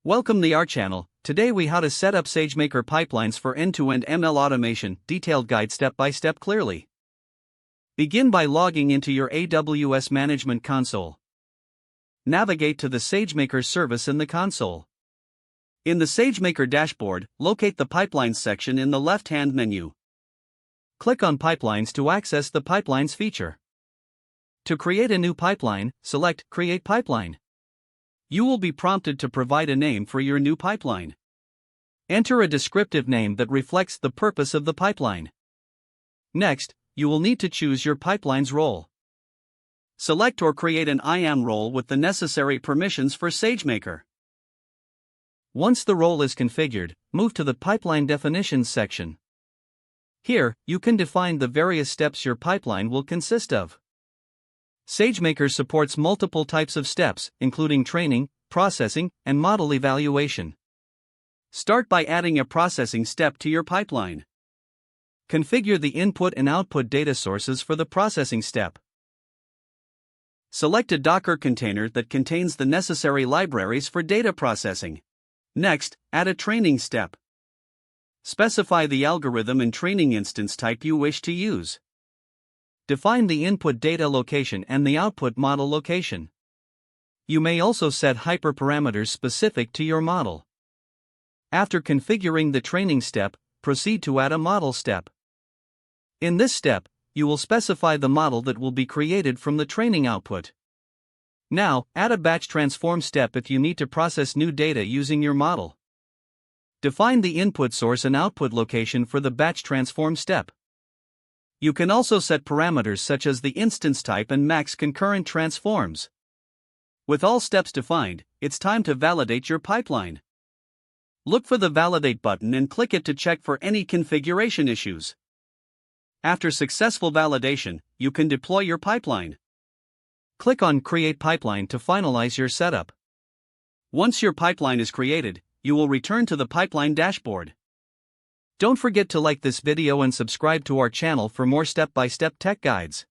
Welcome to our channel. Today we how to set up SageMaker pipelines for end-to-end ML automation, detailed guide step by step clearly. Begin by logging into your AWS Management Console. Navigate to the SageMaker service in the console. In the SageMaker dashboard, locate the Pipelines section in the left-hand menu. Click on Pipelines to access the Pipelines feature. To create a new pipeline, select Create Pipeline. You will be prompted to provide a name for your new pipeline. Enter a descriptive name that reflects the purpose of the pipeline. Next, you will need to choose your pipeline's role. Select or create an IAM role with the necessary permissions for SageMaker. Once the role is configured, move to the Pipeline Definitions section. Here, you can define the various steps your pipeline will consist of. SageMaker supports multiple types of steps, including training, processing, and model evaluation. Start by adding a processing step to your pipeline. Configure the input and output data sources for the processing step. Select a Docker container that contains the necessary libraries for data processing. Next, add a training step. Specify the algorithm and training instance type you wish to use. Define the input data location and the output model location. You may also set hyperparameters specific to your model. After configuring the training step, proceed to add a model step. In this step, you will specify the model that will be created from the training output. Now, add a batch transform step if you need to process new data using your model. Define the input source and output location for the batch transform step. You can also set parameters such as the instance type and max concurrent transforms. With all steps defined, it's time to validate your pipeline. Look for the Validate button and click it to check for any configuration issues. After successful validation, you can deploy your pipeline. Click on Create Pipeline to finalize your setup. Once your pipeline is created, you will return to the pipeline dashboard. Don't forget to like this video and subscribe to our channel for more step-by-step tech guides.